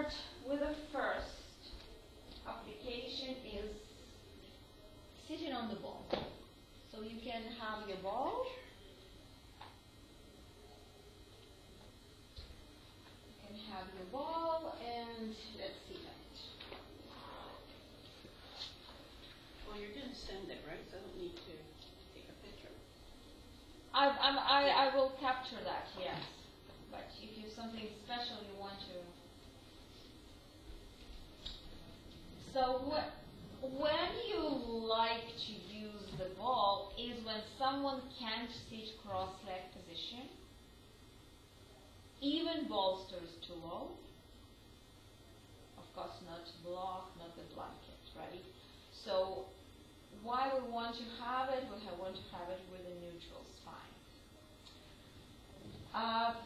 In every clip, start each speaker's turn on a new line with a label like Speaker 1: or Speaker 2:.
Speaker 1: start with the first application is sitting on the ball. So you can have your ball. You can have your ball, and let's see that.
Speaker 2: Well, you're going to send it, right? So I don't need to take a picture.
Speaker 1: I will capture that, yes. But if you have something special you want to. So when you like to use the ball is when someone can't sit cross-leg position, even bolster is too low. Of course, not block, not the blanket, right? So why we want to have it? We want to have it with a neutral spine.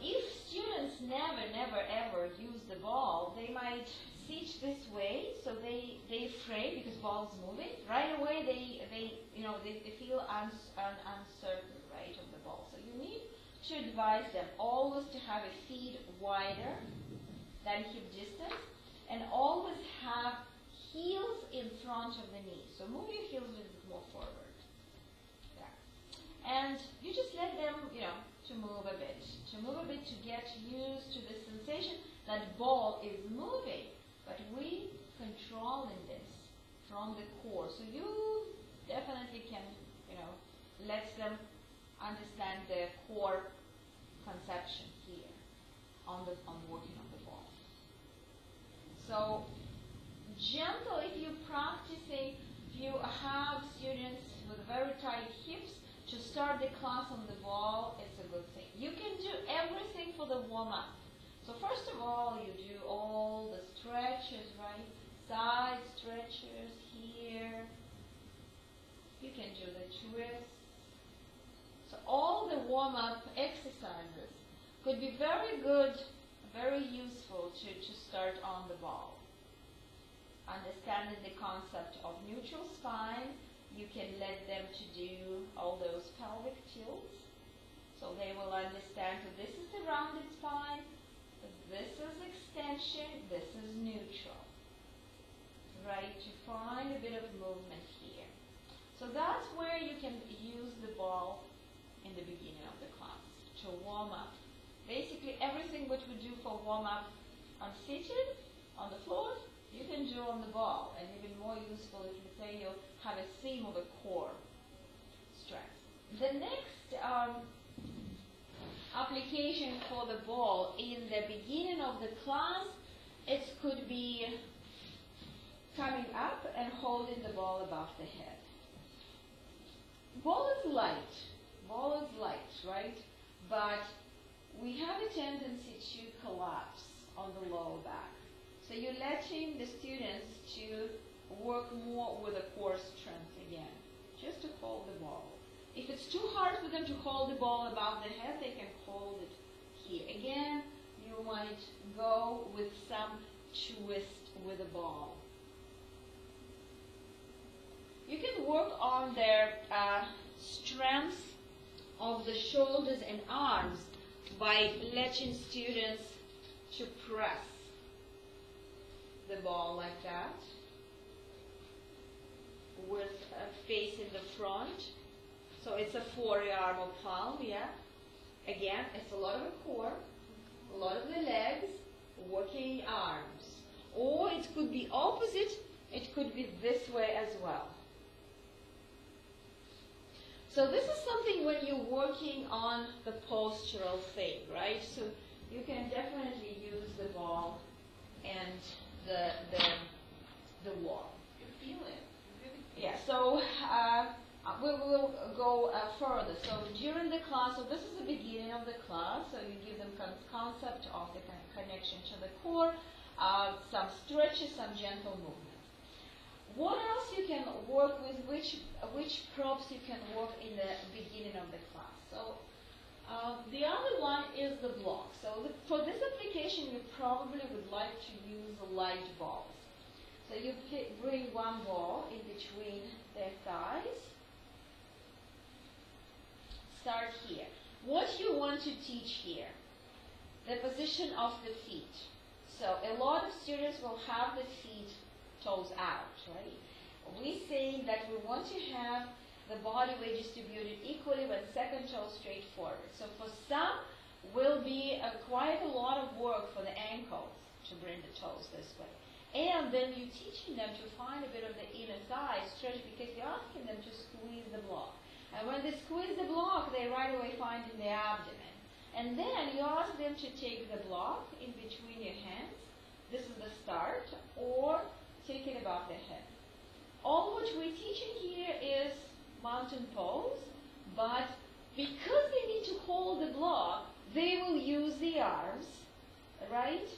Speaker 1: If students never, ever use the ball, they might sit this way, so they afraid because ball is moving. Right away, they feel uncertain, right, of the ball. So you need to advise them always to have a feet wider than hip distance, and always have heels in front of the knees. So move your heels a little bit more forward. Yeah. And you just let them, to move a bit. To move a bit to get used to the sensation that ball is moving. But we controlling this from the core. So you definitely can, let them understand the core conception here on working on the ball. So gentle, if you're practicing, if you have students with very tight hips, to start the class on the ball, it's a good thing. You can do everything for the warm-up. So first of all, you do all the stretches, right? Side stretches here. You can do the twists. So all the warm-up exercises could be very good, very useful to start on the ball. Understanding the concept of neutral spine, you can let them to do all those pelvic tilts. So they will understand that this is the rounded spine, this is extension, this is neutral. Right, to find a bit of movement here. So that's where you can use the ball in the beginning of the class, to warm up. Basically everything what we do for warm up on seated, on the floor, you can do on the ball, and even more useful if you say you have a theme of a core strength. The next application for the ball in the beginning of the class, it could be coming up and holding the ball above the head. Ball is light, right? But we have a tendency to collapse on the lower back. So you're letting the students to work more with the core strength again, just to hold the ball. If it's too hard for them to hold the ball above the head, they can hold it here. Again, you might go with some twist with the ball. You can work on their strength of the shoulders and arms by letting students to press the ball like that, with a face in the front. So it's a forearm or palm, yeah. Again, it's a lot of the core, a lot of the legs, working arms. Or it could be opposite, it could be this way as well. So this is something when you're working on the postural thing, right? So you can definitely use the ball and the wall.
Speaker 2: You feel it. Really.
Speaker 1: Yeah, so we will go further. So during the class, so this is the beginning of the class, so you give them concept of the connection to the core, some stretches, some gentle movement. What else you can work with, which props you can work in the beginning of the class? So the other one is the block. So for this application, you probably would like to use the light balls. So you bring one ball in between their thighs. Start here. What you want to teach here? The position of the feet. So a lot of students will have the feet toes out, right? We say that we want to have the body weight distributed equally with second toe straight forward. So for some, will be quite a lot of work for the ankles to bring the toes this way. And then you're teaching them to find a bit of the inner thigh stretch because you're asking them to squeeze the block. And when they squeeze the block, they right away find in the abdomen. And then you ask them to take the block in between your hands. This is the start, or take it above the head. All what we're teaching here is mountain pose, but because they need to hold the block, they will use the arms, right?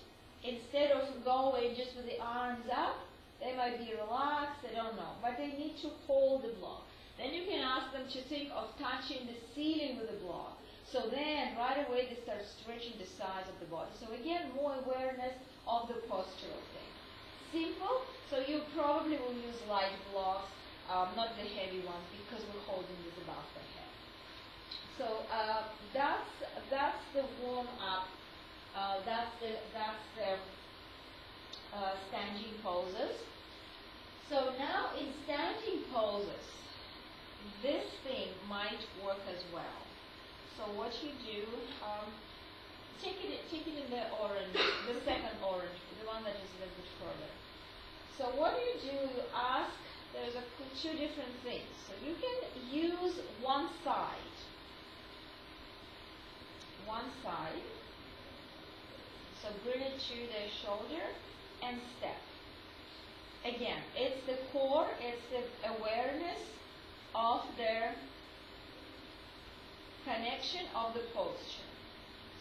Speaker 1: Instead of going just with the arms up, they might be relaxed, I don't know, but they need to hold the block. Then you can ask them to think of touching the ceiling with the block. So then, right away, they start stretching the sides of the body. So again, more awareness of the postural thing. Simple, so you probably will use light blocks, not the heavy ones, because we're holding this above the head. So that's the warm up. That's the standing poses. So now in standing poses, this thing might work as well. So what you do, take it in the orange, the second orange, the one that is a little bit further. So what you do, you ask. There's two different things. So you can use one side. So bring it to the shoulder and step. Again, it's the core, it's the awareness of the connection of the posture.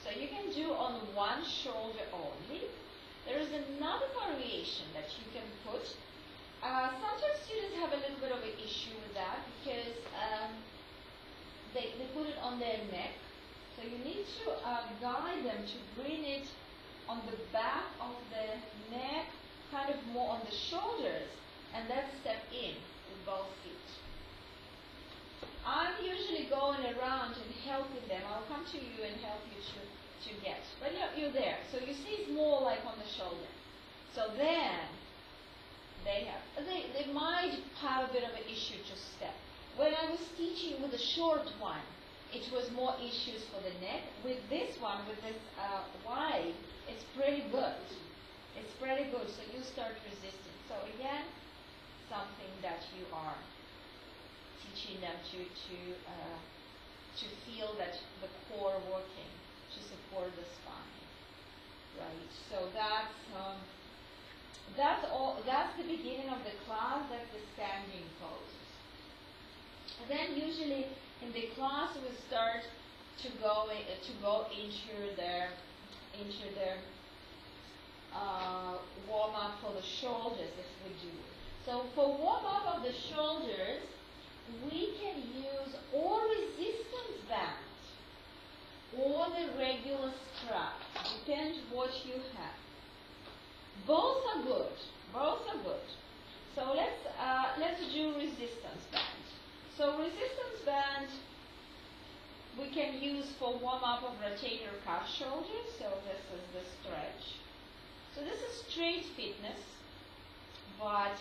Speaker 1: So you can do on one shoulder only. There is another variation that you can put. Sometimes students have a little bit of an issue with that because they put it on their neck. So you need to guide them to bring it on the back of the neck, kind of more on the shoulders, and then step in with both feet. I'm usually going around and helping them. I'll come to you and help you to get. But you're there. So you see it's more like on the shoulder. So then they might have a bit of an issue to step. When I was teaching with the short one, it was more issues for the neck. With this one, with this wide, it's pretty good. It's pretty good. So you start resisting. So again, something that you are teaching them to feel that the core working to support the spine, right? So that's all. That's the beginning of the class. That's the standing poses. And then usually in the class we start to go into the warm up for the shoulders if we do. So for warm up of the shoulders, we can use or resistance band or the regular strap. Depends what you have. Both are good. Both are good. So let's do resistance band. So resistance band we can use for warm up of rotator cuff shoulders. So this is the stretch. So this is straight fitness, but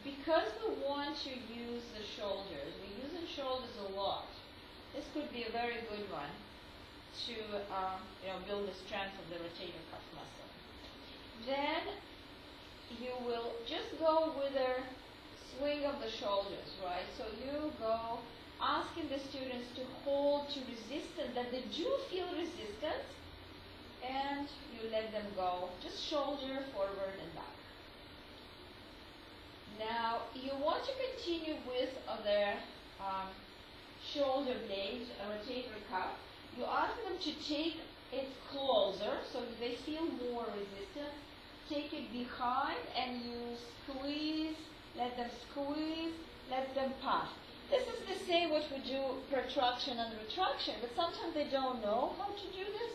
Speaker 1: because we want to use the shoulders, we use the shoulders a lot. This could be a very good one to build the strength of the rotator cuff muscle. Then you will just go with a swing of the shoulders, right? So you go asking the students to hold to resistance, that they do feel resistance, and you let them go, just shoulder forward and back. Now, you want to continue with the shoulder blade, rotator cuff. You ask them to take it closer so that they feel more resistance. Take it behind and you squeeze, let them puff. This is the same what we do protraction and retraction, but sometimes they don't know how to do this.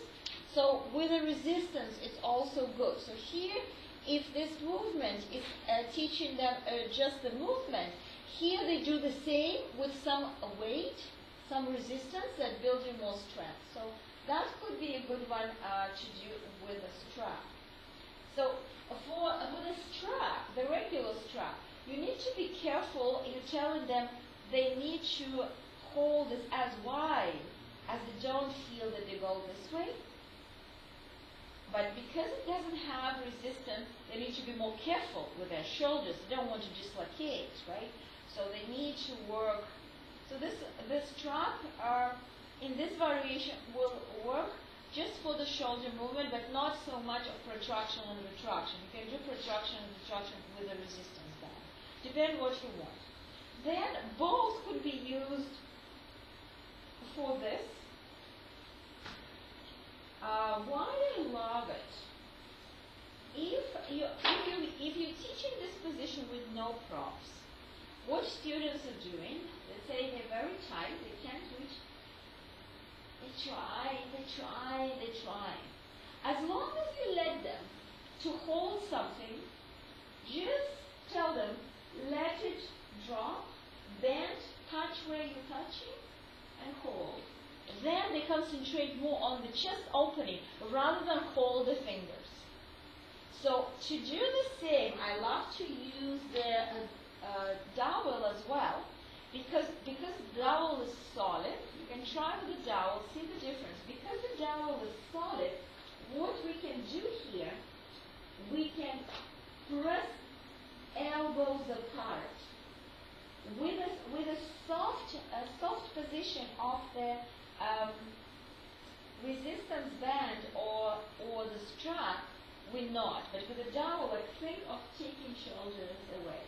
Speaker 1: So with the resistance, it's also good. So here, if this movement is teaching them just the movement, here they do the same with some weight, some resistance that builds you more strength. So that could be a good one to do with a strap. So for the strap, the regular strap, you need to be careful in telling them they need to hold this as wide as they don't feel that they go this way. But because it doesn't have resistance, they need to be more careful with their shoulders. They don't want to dislocate, right? So they need to work. So this strap in this variation will work just for the shoulder movement, but not so much of protraction and retraction. You can do protraction and retraction with a resistance band. Depend what you want. Then both could be used for this. Why I love it? If you're teaching this position with no props, what students are doing, let's say they're very tight, they can't reach, they try. As long as you let them to hold something, just tell them, let it drop, bend, touch where you're touching, and hold. Then they concentrate more on the chest opening rather than hold the fingers. So to do the same, I love to use the dowel as well, because the dowel is solid. You can try with the dowel, see the difference. Because the dowel is solid, what we can do here, we can press elbows apart with a soft position of the resistance band or the strap. We're not, but with a dowel, like think of taking shoulders away.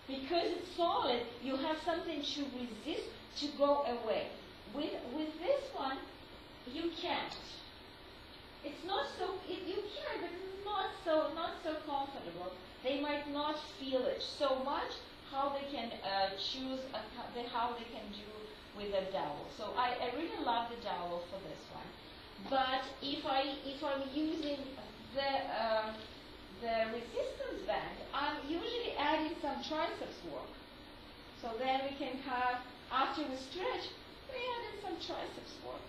Speaker 1: Because it's solid, you have something to resist to go away. With this one, you can't. It's not so. You can, but it's not so comfortable. They might not feel it so much. How they can choose how they can do with a dowel. So I really love the dowel for this one. But if I'm using the resistance band, I'm usually adding some triceps work. So then we can have, after we stretch, we add in some triceps work.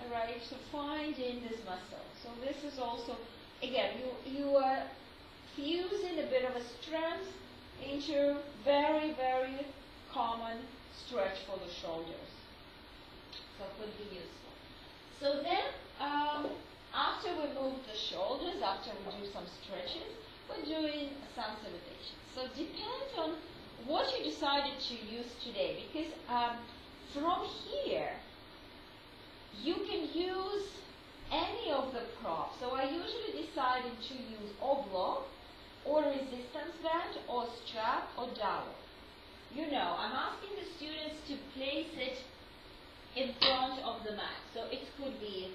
Speaker 1: Alright, so finding this muscle. So this is also, again, you are fusing a bit of a strength into very, very common stretch for the shoulders. So it could be useful. So then, after we move the shoulders, after we do some stretches, we're doing some salutation. So it depends on what you decided to use today, because from here, you can use any of the props. So I usually decided to use or block, or resistance band, or strap, or dowel. You know, I'm asking the students to place it in front of the mat. So it could be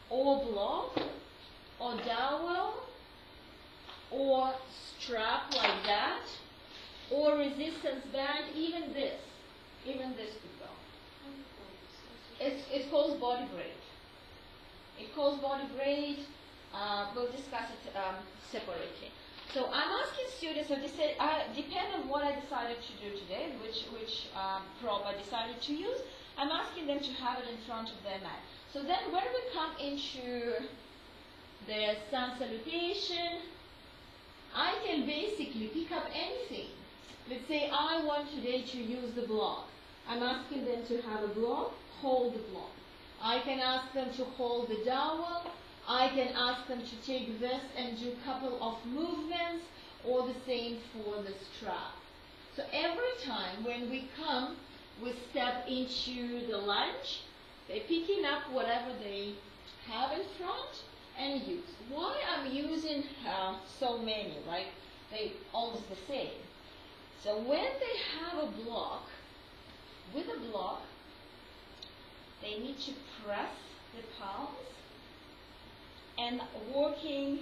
Speaker 1: or block, or dowel, or strap like that, or resistance band, even this could go. It's called body braid. It calls body braid. We'll discuss it separately. So I'm asking students, so this depend on what I decided to do today, which prop I decided to use. I'm asking them to have it in front of their mat. So then when we come into the sun salutation, I can basically pick up anything. Let's say I want today to use the block. I'm asking them to have a block, hold the block. I can ask them to hold the dowel. I can ask them to take this and do a couple of movements, or the same for the strap. So every time when we come, we step into the lunge, they're picking up whatever they have in front and use. Why I'm using so many, right? They almost the same. So when they have a block, with a block, they need to press the palms and working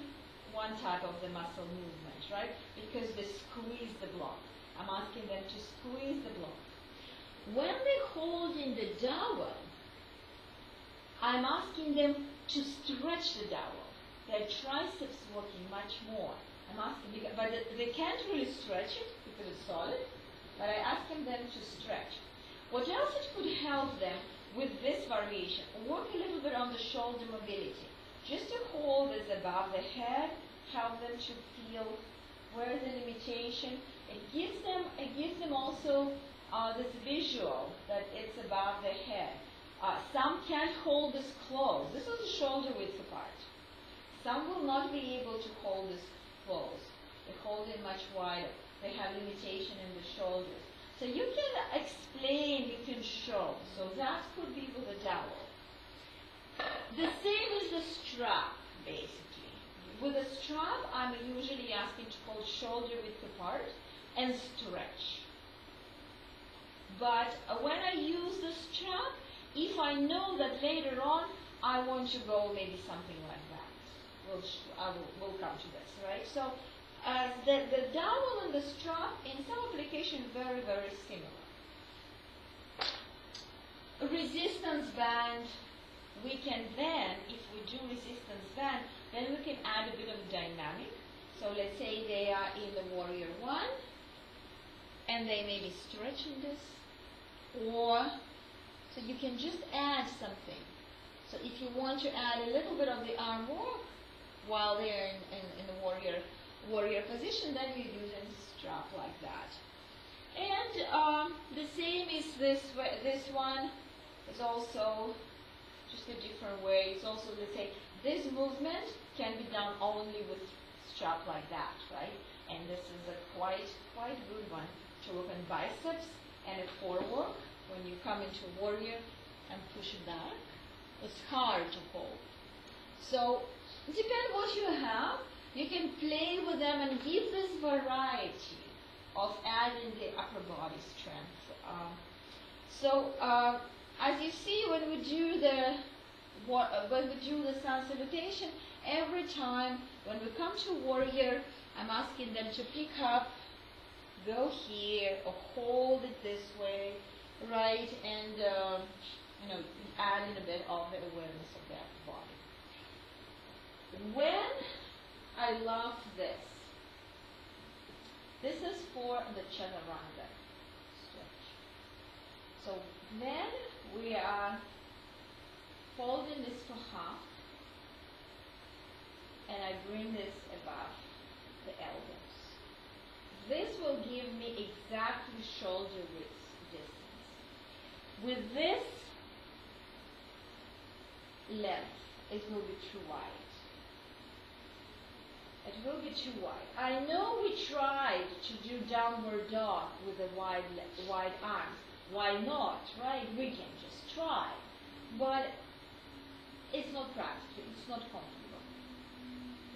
Speaker 1: one type of the muscle movement, right? Because they squeeze the block. I'm asking them to squeeze the block. When they're holding the dowel, I'm asking them to stretch the dowel. Their triceps working much more. I'm asking, but they can't really stretch it because it's solid, but I'm asking them to stretch. What else it could help them with this variation? Work a little bit on the shoulder mobility. Just to hold this above the head, help them to feel where is the limitation. It gives them also this visual that it's above their head. Some can't hold this close. This is a shoulder width apart. Some will not be able to hold this close. They hold it much wider. They have limitation in the shoulders. So you can explain, you can show. So that could be with a dowel. The same as the strap, basically. With a strap, I'm usually asking to hold shoulder width apart and stretch. But when I use the strap, if I know that later on I want to go maybe something like that, we'll come to this, right? So the dowel and the strap in some application very, very similar. A resistance band, we can then, if we do resistance band, then we can add a bit of dynamic. So let's say they are in the Warrior 1 and they may be stretching this, or so you can just add something. So if you want to add a little bit of the arm work while they're in the warrior position, then you use a strap like that. And the same is this one is also just a different way. It's also, let's say, this movement can be done only with strap like that, right? And this is a quite good one to work on biceps and a core work. When you come into warrior and push it back, it's hard to hold. So it depends what you have. You can play with them and give this variety of adding the upper body strength. As you see, when we do the sun salutation, every time when we come to warrior, I'm asking them to pick up, go here, or hold it this way, right, and adding a bit of the awareness of that body. When I love this is for the chaturanga stretch. So then we are folding this for half, and I bring this above the elbows. This will give me exactly shoulder width distance. With this length, it will be too wide. It will be too wide. I know we tried to do downward dog with a wide arms. Why not, right? We can just try. But it's not practical. It's not comfortable.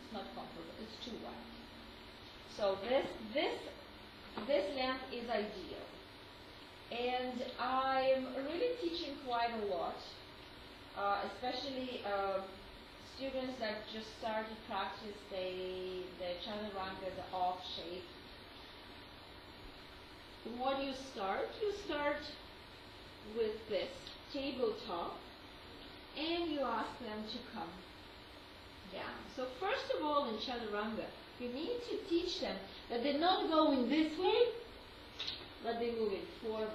Speaker 1: It's not comfortable. It's too wide. So this length is ideal. And I'm really teaching quite a lot, especially students that just start to practice the chaturanga, the off shape. What do you start? You start with this tabletop, and you ask them to come down. So first of all, in chaturanga, you need to teach them that they're not going this way, but they're moving forward.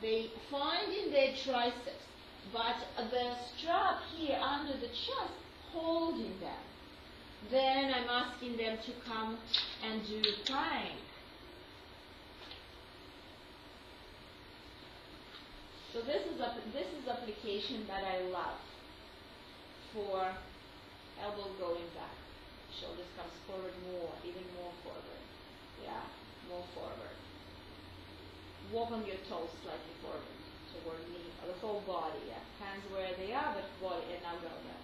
Speaker 1: They find in their triceps, but the strap here under the chest holding them. Then I'm asking them to come and do plank. So this is application that I love for elbow going back. Shoulders comes forward more, even more forward. Yeah, more forward. Walk on your toes slightly forward toward me, or the whole body. Yeah, hands where they are, but body, and now go down.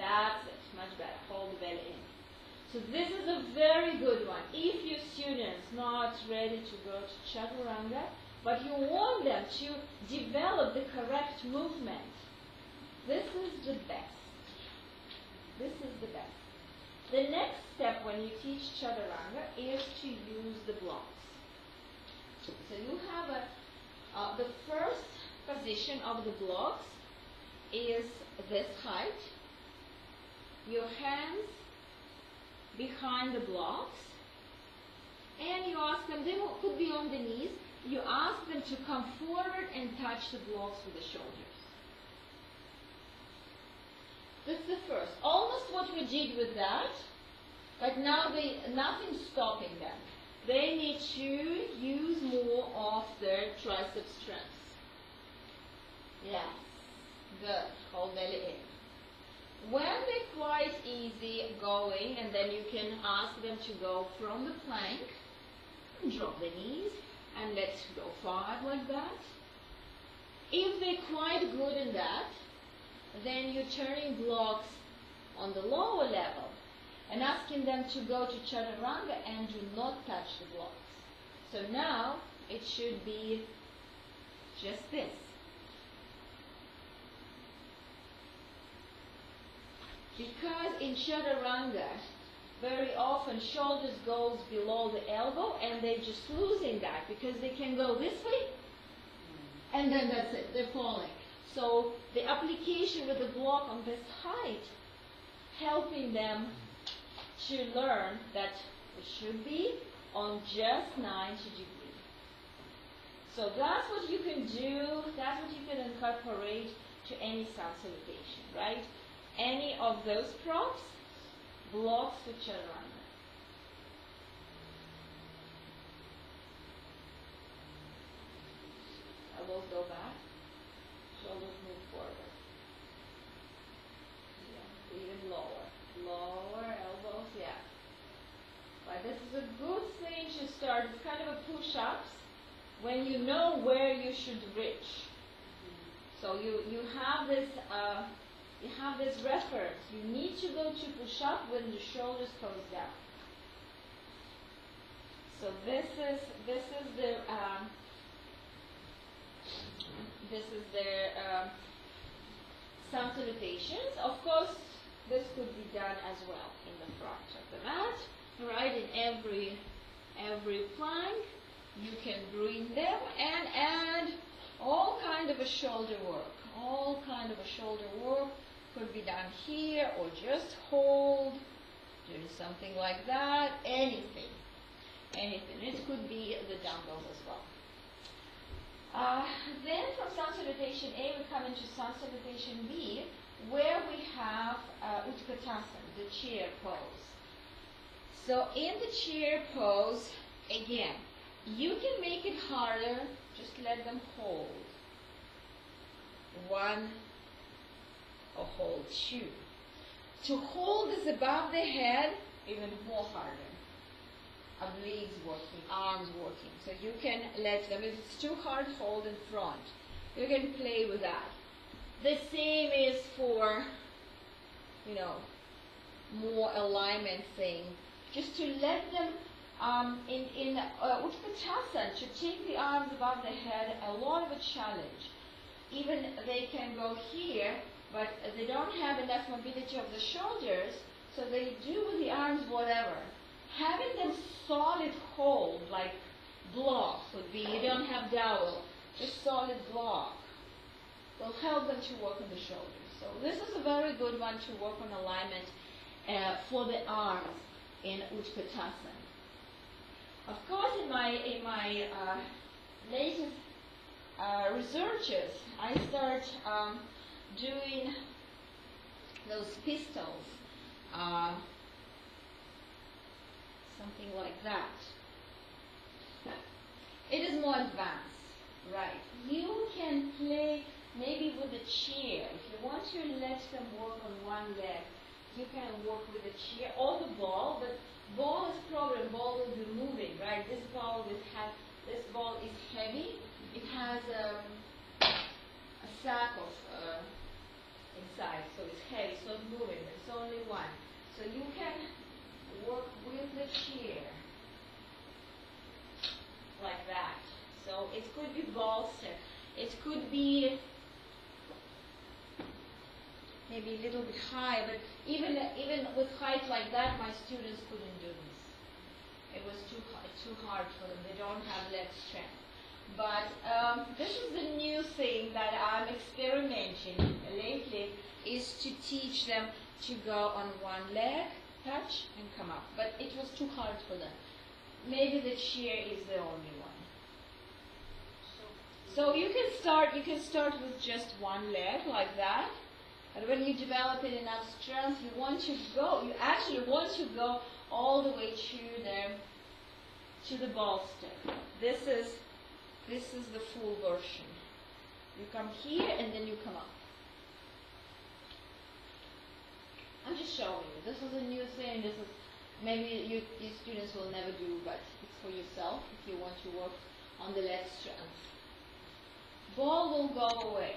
Speaker 1: That's it, much better. Hold the belly in. So this is a very good one. If your student's not ready to go to chaturanga, but you want them to develop the correct movement, this is the best. This is the best. The next step when you teach chaturanga is to use the blocks. So you have the first position of the blocks is this height. Your hands behind the blocks, and you ask them, they could be on the knees, you ask them to come forward and touch the blocks with the shoulders. That's the first. Almost what we did with that, but now nothing's stopping them. They need to use more of their tricep strength. Yeah, good. Hold belly in. When they're quite easy going, and then you can ask them to go from the plank, drop the knees, and let's go forward like that. If they're quite good in that, then you're turning blocks on the lower level and asking them to go to chaturanga and do not touch the blocks. So now it should be just this. Because in chaturanga, very often shoulders goes below the elbow and they're just losing that because they can go this way and then that's it, they're falling. So the application with the block on this height, helping them to learn that it should be on just 90 degrees. So that's what you can do, that's what you can incorporate to any sun salutation, right? Any of those props, blocks for chaturanga. Elbows go back, shoulders move forward. Yeah, even lower. Lower elbows, yeah. But this is a good thing to start. It's kind of a push-ups when you know where you should reach. So you have this reference. You need to go to push-up when the shoulders goes down. So this is their sun salutations. Of course, this could be done as well in the front of the mat, right? In every plank, you can bring them and add all kind of a shoulder work. All kind of a shoulder work could be done here or just hold, do something like that, anything. It could be the dumbbells as well. Then from sun salutation A, we come into sun salutation B, where we have Utkatasana, the chair pose. So in the chair pose, again, you can make it harder, just let them hold. 1 or hold 2. To hold is above the head, even more harder. Legs working, arms working. So you can let them, if it's too hard, hold in front. You can play with that. The same is for, more alignment thing. Just to let them, in Utkatasana, to take the arms above the head, a lot of a challenge. Even they can go here, but they don't have enough mobility of the shoulders, so they do with the arms whatever. Having them solid hold, like block would be, you don't have dowel, just solid block, will help them to work on the shoulders. So this is a very good one to work on alignment for the arms in Utkatasana. Of course, in my latest researches, I start doing those pistols, something like that. It is more advanced, right? You can play maybe with a chair. If you want to let them work on one leg, you can work with a chair or the ball, but ball is problem, ball will be moving, right? This ball is heavy. It has a sack of inside, so it's heavy, it's not moving, it's only one. So you can work with the chair like that. So it could be bolster, it could be maybe a little bit high, but even with height like that, my students couldn't do this. It was too hard for them. They don't have leg strength. But this is the new thing that I'm experimenting lately, is to teach them to go on one leg, touch, and come up. But it was too hard for them. Maybe the chair is the only one. So you can start with just one leg like that, But when you develop it enough strength, you actually want to go all the way to the ball stick. This is the full version. You come here and then you come up. I'm just showing you. This is a new thing. This is maybe your students will never do, but it's for yourself if you want to work on the leg strength. Ball will go away.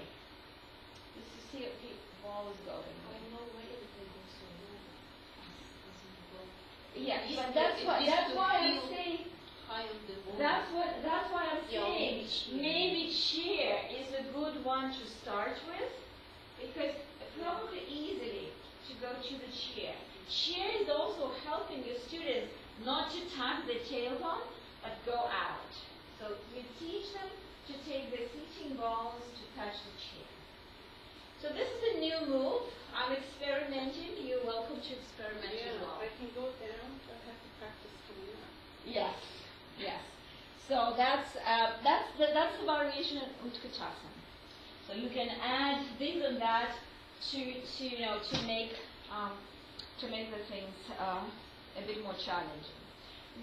Speaker 1: This is here. Okay, ball is going away.
Speaker 2: I know why everything goes so low.
Speaker 1: Yeah, but that's why I'm saying.
Speaker 2: High on the wall.
Speaker 1: That's why I'm saying maybe chair is a good one to start with, because probably easily to go to the chair. Chair is also helping your students not to tuck the tailbone, but go out. So you teach them to take the seating balls to touch the chair. So this is a new move. I'm experimenting. You're welcome to experiment as well.
Speaker 2: I can go down, but I have to practice coming up.
Speaker 1: Yes, yes. So that's the variation of Utkatasana. So you can add this and that to make the things a bit more challenging.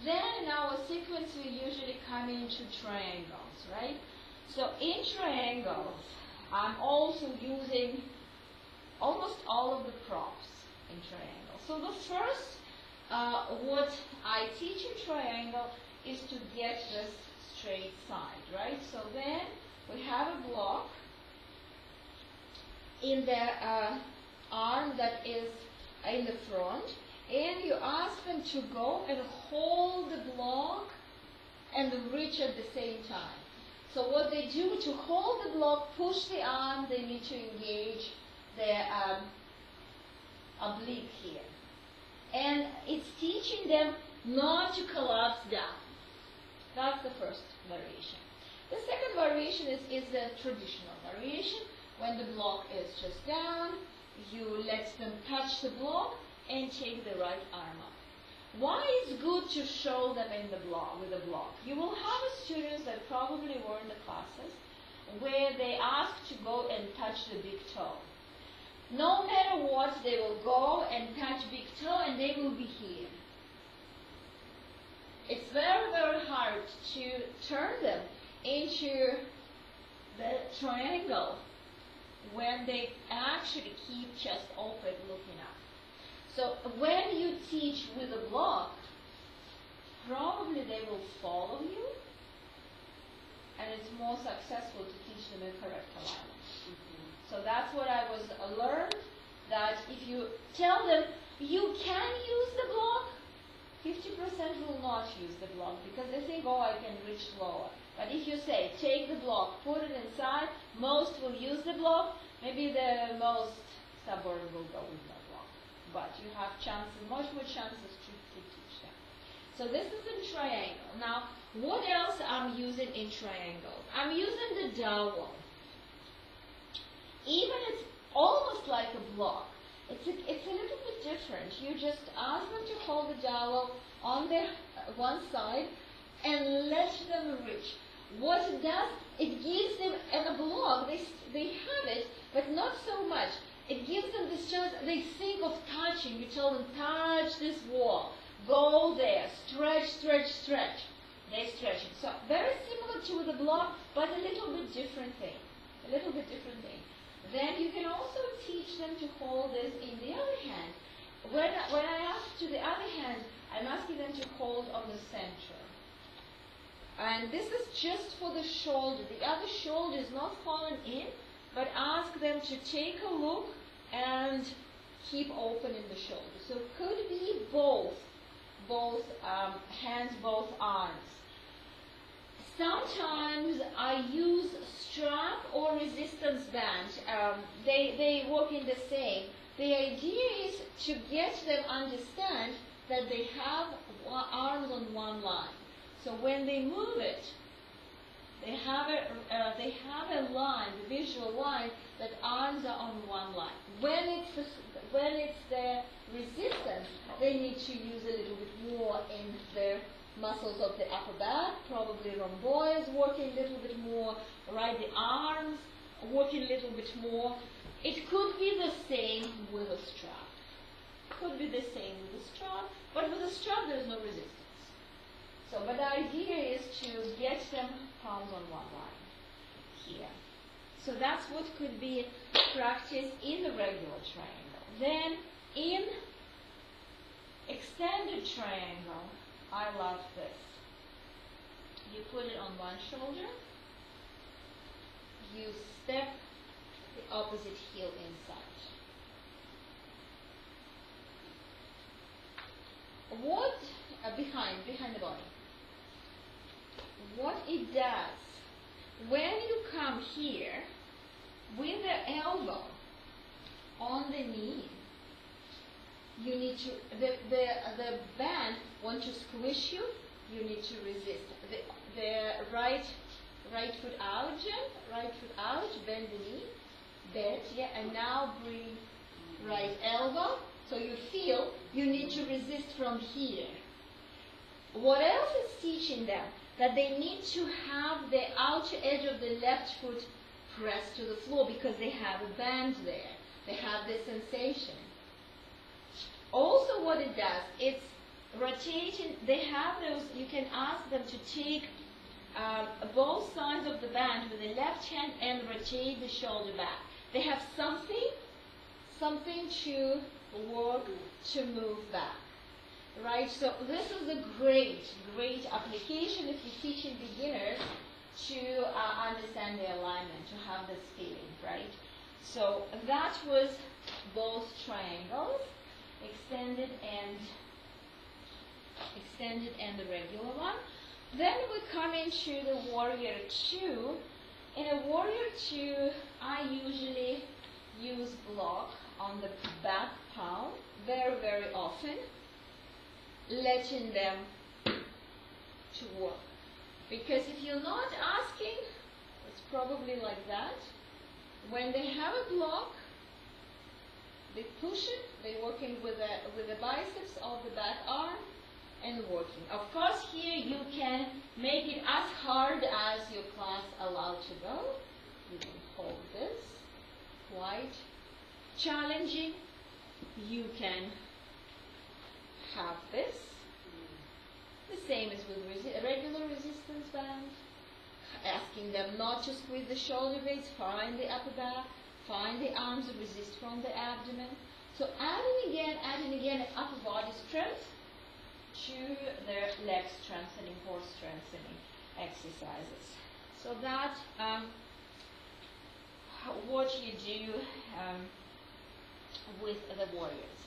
Speaker 1: Then in our sequence we usually come into triangles, right? So in triangles, I'm also using almost all of the props in triangles. So the first, what I teach in triangle is to get this straight side, right? So then we have a block in the arm that is in the front, and you ask them to go and hold the block and reach at the same time. So what they do to hold the block, push the arm, they need to engage their oblique here. And it's teaching them not to collapse down. That's the first variation. The second variation is the traditional variation. When the block is just down, you let them touch the block and take the right arm up. Why it's good to show them in the block with a block? You will have students that probably were in the classes where they ask to go and touch the big toe. No matter what, they will go and touch big toe and they will be here. It's very, very hard to turn them into the triangle when they actually keep chest open looking up. So when you teach with a block, probably they will follow you, and it's more successful to teach them a correct alignment. So that's what I was learned, that if you tell them you can use the block, 50% will not use the block because they think, oh, I can reach lower. But if you say, take the block, put it inside, most will use the block, maybe the most stubborn will go with the block. But you have chances, much more chances to teach them. So this is in triangle. Now, what else I'm using in triangle? I'm using the dowel. Even it's almost like a block. It's a little bit different. You just ask them to hold the dowel on their one side and let them reach. What it does, it gives them a block. They have it, but not so much. It gives them this chance. They think of touching. You tell them, touch this wall. Go there. Stretch, stretch, stretch. They stretch it. So very similar to the block, but a little bit different thing. A little bit different thing. Then you can also teach them to hold this in the other hand. When I ask to the other hand, I'm asking them to hold on the center. And this is just for the shoulder. The other shoulder is not falling in, but ask them to take a look and keep open in the shoulder. So it could be both hands, both arms. Sometimes I use strap or resistance band. They work in the same. The idea is to get them understand that they have arms on one line. So when they move it, they have a line, the visual line, that arms are on one line. When it's the resistance, they need to use a little bit more in their muscles of the upper back, probably rhomboids working a little bit more, right? The arms working a little bit more. It could be the same with a strap. Could be the same with a strap, but with a strap there's no resistance. So, but the idea is to get them palms on one line here. So that's what could be practiced in the regular triangle. Then in extended triangle, I love this. You put it on one shoulder, you step the opposite heel inside. What, behind the body. What it does, when you come here, with the elbow on the knee, you need to, the band wants to squish you, you need to resist. The right foot out, jump, right foot out, bend the knee, bend, yeah, and now bring right elbow. So you feel you need to resist from here. What else is teaching them? That they need to have the outer edge of the left foot pressed to the floor because they have a band there. They have this sensation. Also what it does, it's rotating, they have those, you can ask them to take both sides of the band with the left hand and rotate the shoulder back. They have something to work to move back. Right, so this is a great application if you're teaching beginners to understand the alignment, to have this feeling, right? So that was both triangles, extended and the regular one. Then we come into the warrior two. In a warrior two, I usually use block on the back palm very often, letting them to work. Because if you're not asking, it's probably like that. When they have a block, they push it, they're working with the biceps of the back arm and working. Of course, here you can make it as hard as your class allows to go. You can hold this, quite challenging. You can have this. The same as with regular resistance band. Asking them not to squeeze the shoulder blades, find the upper back, find the arms, resist from the abdomen. So adding again upper body strength to their leg strengthening, core strengthening exercises. So that what you do with the warriors.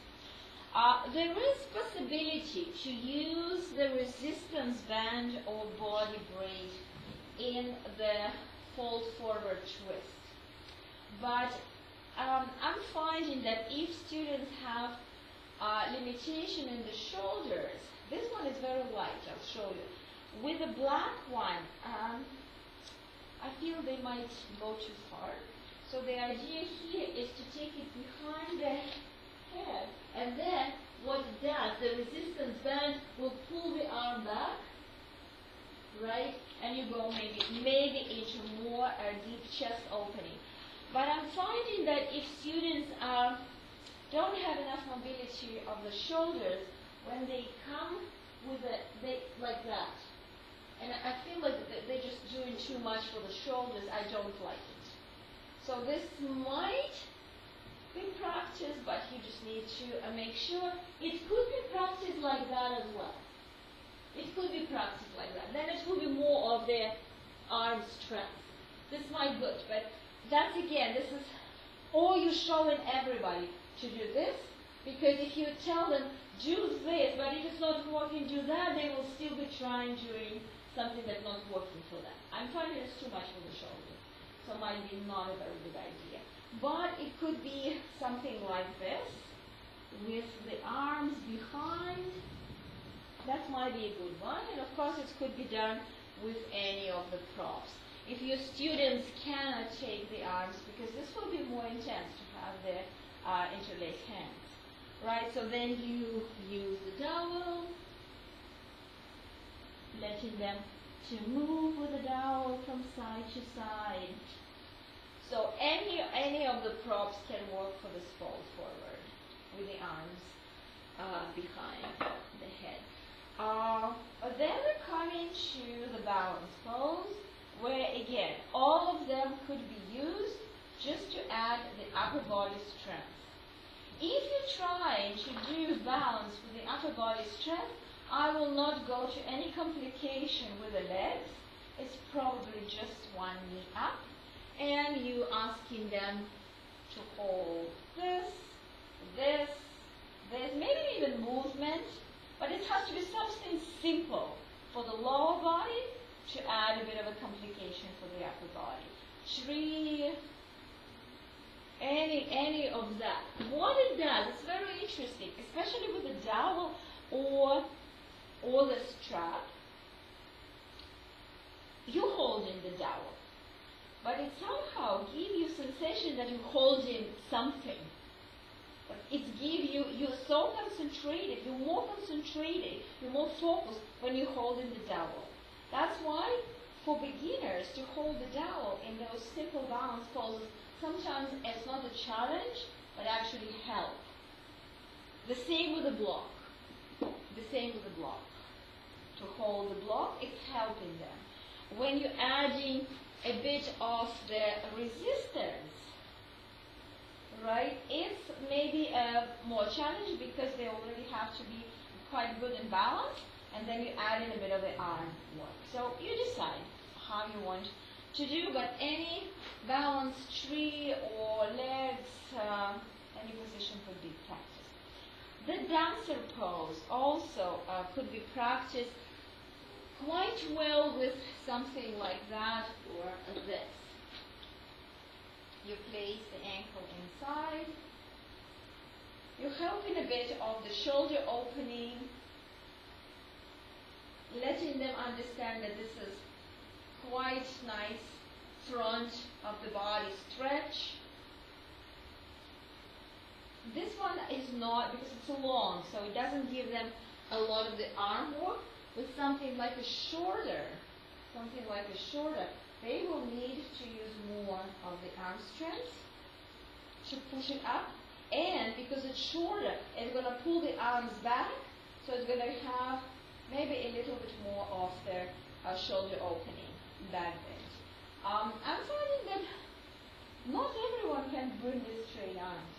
Speaker 1: There is possibility to use the resistance band or body braid in the fold forward twist. But I'm finding that if students have limitation in the shoulders, this one is very light, I'll show you. With the black one, I feel they might go too far. So the idea here is to take it behind the head, and then what it does, the resistance band will pull the arm back, right? And you go maybe into more deep chest opening. But I'm finding that if students don't have enough mobility of the shoulders, when they come with like that, and I feel like they're just doing too much for the shoulders, I don't like it. So this might be practiced, but you just need to make sure. It could be practiced like that as well. It could be practiced like that. Then it will be more of the arm strength. This might be good, but that's again, this is, or you're showing everybody to do this, because if you tell them, do this, but if it's not working, do that, they will still be trying doing something that's not working for them. I'm finding it's too much for the shoulder, so it might be not a very good idea. But it could be something like this, with the arms behind. That might be a good one, and of course it could be done with any of the props. If your students cannot take the arms, because this will be more intense to have the interlaced hands, right? So then you use the dowel, letting them to move with the dowel from side to side. So any of the props can work for this fold forward with the arms behind the head. Then we come into the balance pose, where again all of them could be used just to add the upper body strength. If you try to do balance with the upper body strength, I will not go to any complication with the legs. It's probably just one knee up, and you asking them to hold this, this, this, maybe even movement, but it has to be something simple for the lower body to add a bit of a complication for the upper body. Tree, any of that. What it does, it's very interesting, especially with the dowel or the strap. You hold in the dowel, but it somehow gives you sensation that you're holding something. But it gives you, you're so concentrated, you're more concentrated, you're more focused when you hold in the dowel. That's why for beginners to hold the dowel in those simple balance poses, sometimes it's not a challenge, but actually help. The same with the block. The same with the block. To hold the block, it's helping them. When you're adding a bit of the resistance, right, it's maybe a more challenge because they already have to be quite good in balance, and then you add in a bit of the arm work. So you decide how you want to do, but any balance tree or legs, any position could be practiced. The dancer pose also could be practiced quite well with something like that or this. You place the ankle inside. You're helping a bit of the shoulder opening, letting them understand that this is quite nice front of the body stretch. This one is not, because it's long, so it doesn't give them a lot of the arm work. With something like a shoulder, they will need to use more of the arm strength to push it up, and because it's shorter, it's going to pull the arms back, so it's going to have maybe a little bit more of the shoulder opening, back bend. I'm finding that not everyone can bring these straight arms,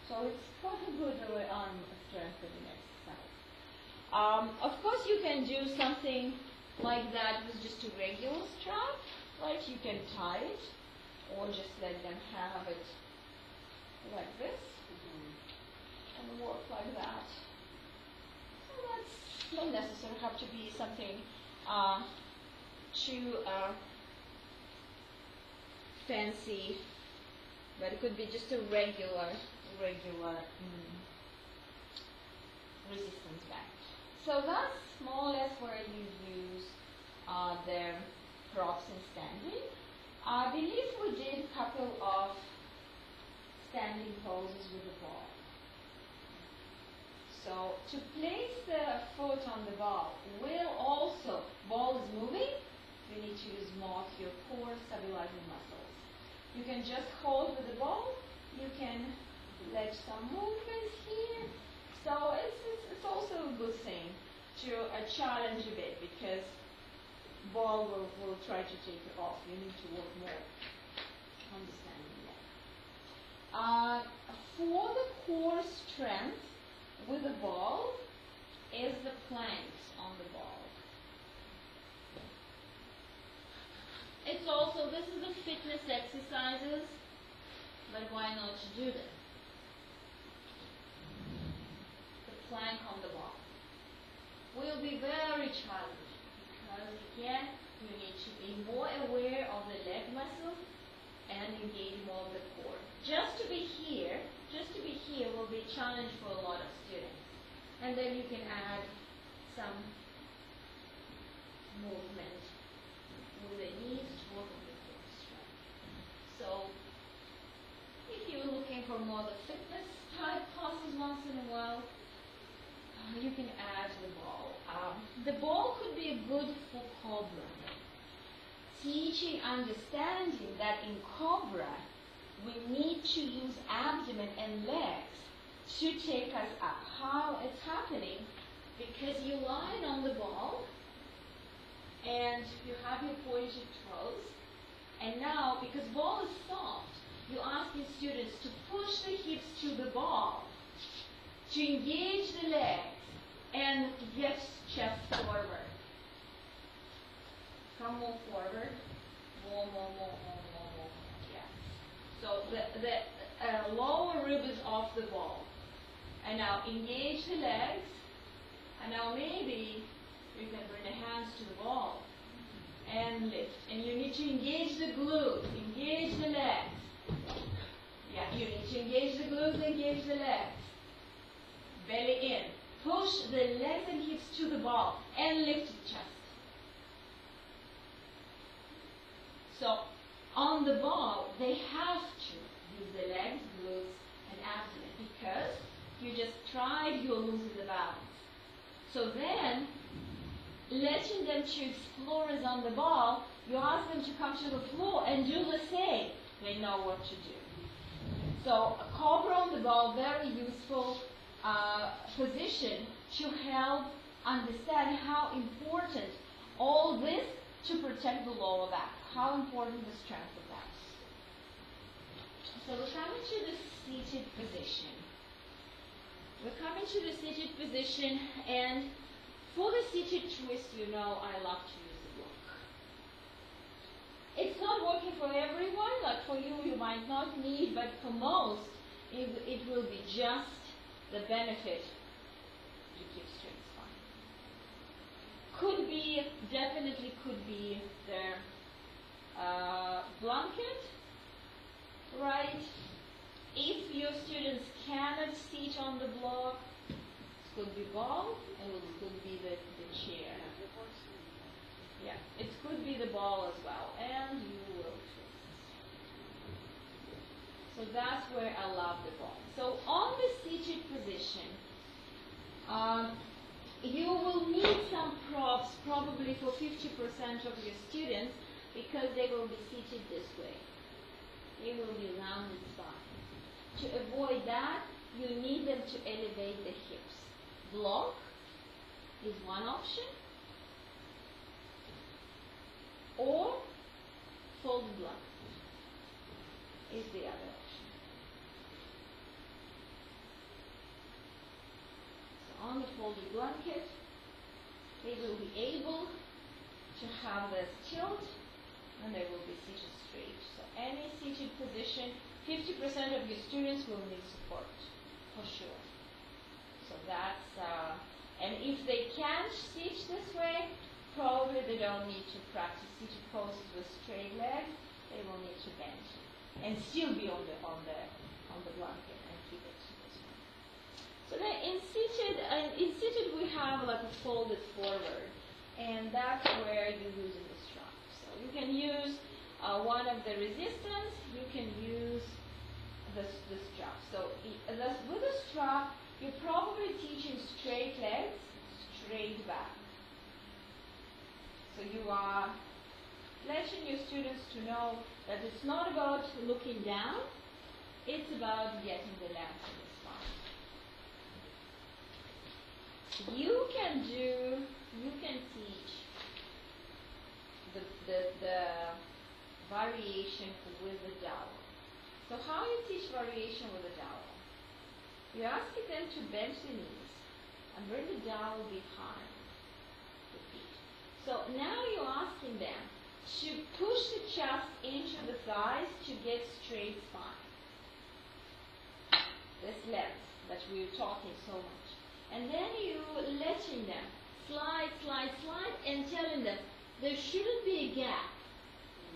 Speaker 1: so it's quite a good arm strengthening exercise. Of course, you can do something like that with just a regular strap, right? You can tie it, or just let them have it like this, and work like that. So that's not necessarily have to be something too fancy, but it could be just a regular resistance band. So that's more or less where you use the props in standing. I believe we did a couple of standing poses with the ball. So to place the foot on the ball will also, ball is moving, you need to use more of your core stabilizing muscles. You can just hold with the ball, you can let some movement here. So it's also a good thing to challenge a bit, because ball will try to take it off. You need to work more on the standing leg. For the core strength with the ball is the planks on the ball. It's also, this is the fitness exercises, but why not to do them? The plank on the ball will be very challenging, because again, you need to be more aware of the leg muscle and engage more of the core. Just to be here will be a challenge for a lot of students. And then you can add some movement with the knees to work on the core strength. So if you're looking for more the fitness type classes once in a while, you can add the ball. The ball could be good for cobra. Teaching, understanding that in cobra, we need to use abdomen and legs to take us up. How it's happening? Because you're lying on the ball and you have your pointed toes, and now because ball is soft, you're asking students to push the hips to the ball, to engage the legs, and get chest forward. Come more forward. More. Yeah. So the lower rib is off the ball. And now engage the legs. And now maybe you can bring the hands to the ball and lift. And you need to engage the glutes, engage the legs. Yeah, you need to engage the glutes, engage the legs. Belly in. Push the legs and hips to the ball and lift the chest. So on the ball, they have to use the legs, glutes, and abdomen because you just tried, you're losing the balance. So then, letting them to explore is on the ball, you ask them to come to the floor and do the same. They know what to do. So a cobra on the ball, very useful position to help understand how important all this to protect the lower back. How important the strength of that. So we're coming to the seated position. We're coming to the seated position, and for the seated twist, you know I love to use the block. It's not working for everyone, like for you, you might not need, but for most, it will be just the benefit to keep straight spine. Could be, definitely could be the blanket, right? If your students cannot sit on the block, it could be ball, and it could be the chair. Yeah, it could be the ball as well, and you will twist. So that's where I love the ball. So on the seated position, you will need some props probably for 50% of your students because they will be seated this way. They will be rounded spine. To avoid that, you need them to elevate the hips. Block is one option, or folded blanket is the other option. So on the folded blanket, they will be able to have this tilt, and they will be seated straight. So any seated position, 50% of your students will need support, for sure. So that's, and if they can't sit this way, probably they don't need to practice seated poses with straight legs. They will need to bend and still be on the blanket and keep it this way. So then in seated we have like a folded forward, and that's where you're using the strap. So you can use one of the resistance. You can use the strap. So with the strap, you're probably teaching straight legs, straight back. So you are letting your students to know that it's not about looking down, it's about getting the length of the spine. You can teach the variation with the dowel. So how you teach variation with the dowel? You're asking them to bend the knees and bring the dowel behind the feet. So now you're asking them to push the chest into the thighs to get straight spine. This length that we're talking so much. And then you're letting them slide, and telling them there shouldn't be a gap.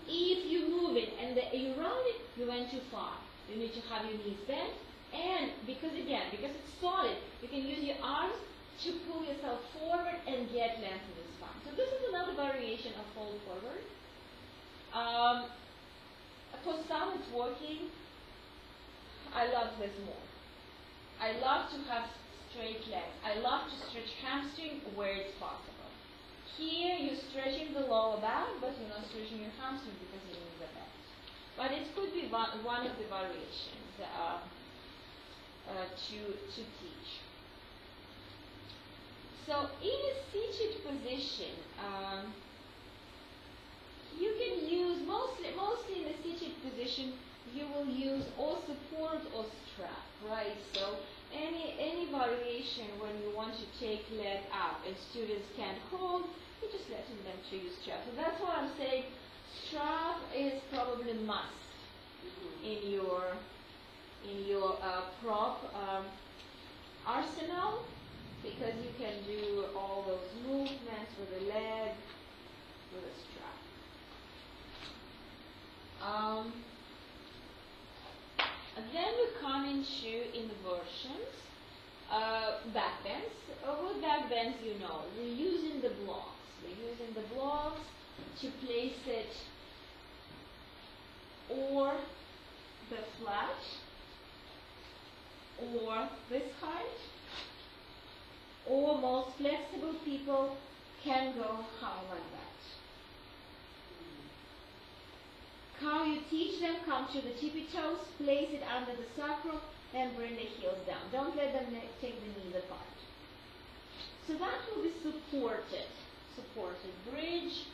Speaker 1: If you move it and you round it, you went too far. You need to have your knees bent, and because it's solid, you can use your arms to pull yourself forward and get length in the spine. So this is another variation of fold forward. For some it's working. I love this more. I love to have straight legs. I love to stretch hamstring where it's possible. Here you're stretching the lower back, but you're not stretching your hamstring because your knees are bent. But it could be one of the variations to teach. So in a seated position, you can use, mostly in a seated position, you will use or support or strap, right? So any variation when you want to take leg up and students can't hold, you're just letting them to use strap. So that's why I'm saying strap is probably must in your prop arsenal, because you can do all those movements with a leg, with a strap. And then we come into inversions, backbends. With backbends, you know, we're using the blocks. We're using the blocks to place it or the flat or this height, or most flexible people can go high like that. How you teach them, come to the tippy toes, place it under the sacrum, and bring the heels down. Don't let them take the knees apart. So that will be supported bridge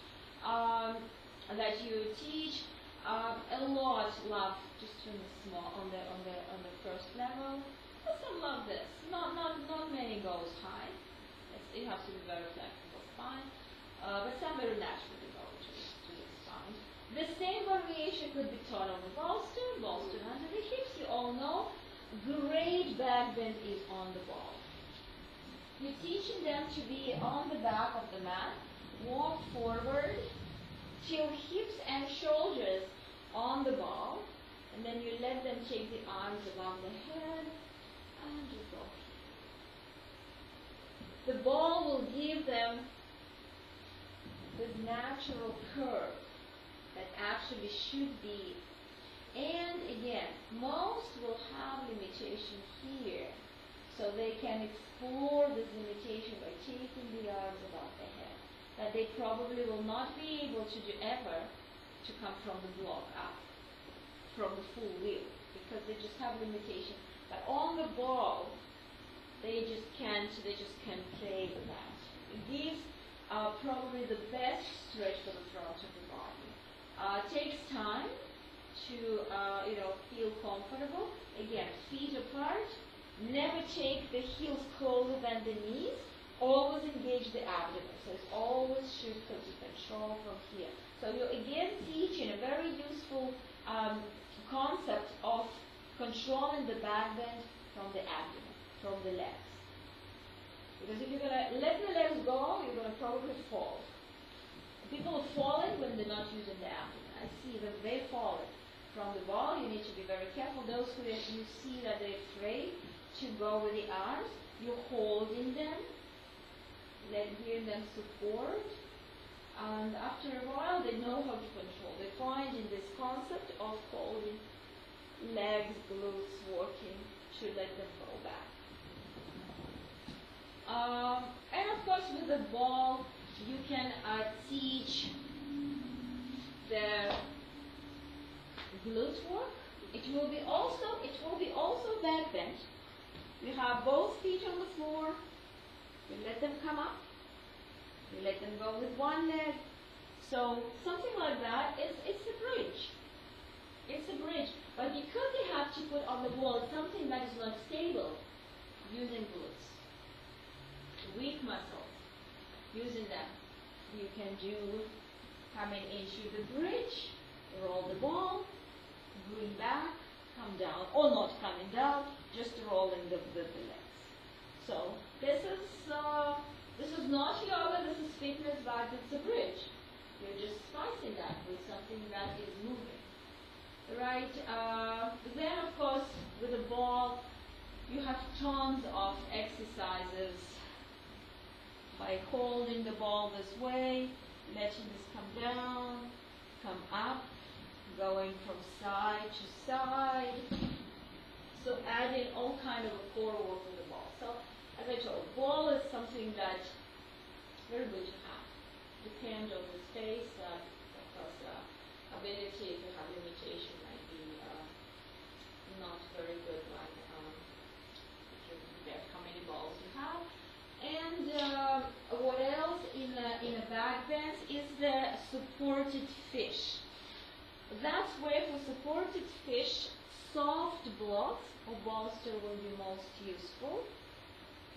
Speaker 1: that you teach. A lot love just in the small on the first level. Some love this. Not many goes high. You have to be very flexible, fine. But some very naturally go to this side. The same variation could be taught on the bolster under the hips. You all know, great back bend is on the ball. You're teaching them to be on the back of the mat, walk forward till hips and shoulders on the ball, and then you let them take the arms above the head and just go. The ball will give them this natural curve that actually should be. And again, most will have limitation here, so they can explore this limitation by taking the arms above the head, that they probably will not be able to do ever to come from the block up, from the full wheel, because they just have limitation. But on the ball, they just can't play with that. It gives probably the best stretch for the front of the body. Takes time to feel comfortable. Again, feet apart. Never take the heels closer than the knees. Always engage the abdomen. So it's always should control from here. So you're again teaching a very useful concept of controlling the back bend from the abdomen, from the legs. Because if you're going to let the legs go, you're going to probably fall. People are falling when they're not using the abdomen. I see them, they're falling from the ball. You need to be very careful. Those who you see that they're afraid to go with the arms, you're holding them, giving them support. And after a while, they know how to control. They find in this concept of holding legs, glutes working to let them go back. And of course, with the ball, you can teach the glute work. It will be also back bend. You have both feet on the floor. You let them come up. You let them go with one leg. So something like that it's a bridge. It's a bridge. But because you have to put on the wall something that is not stable, using glutes, weak muscles, using them, you can do coming into the bridge, roll the ball, bring back, come down, or not coming down, just rolling the legs. So this is not yoga, this is fitness, but it's a bridge. You're just spicing that with something that is moving. Right? Then of course with the ball you have tons of exercises by holding the ball this way, letting this come down, come up, going from side to side. So adding all kind of a core work with the ball. So as I told, ball is something that very good to have. Depend on the space, of course, ability, if you have limitation, might be not very good, like if you forget how many balls you have. And what else in a backbend is the supported fish. That's where for supported fish, soft blocks or bolster will be most useful,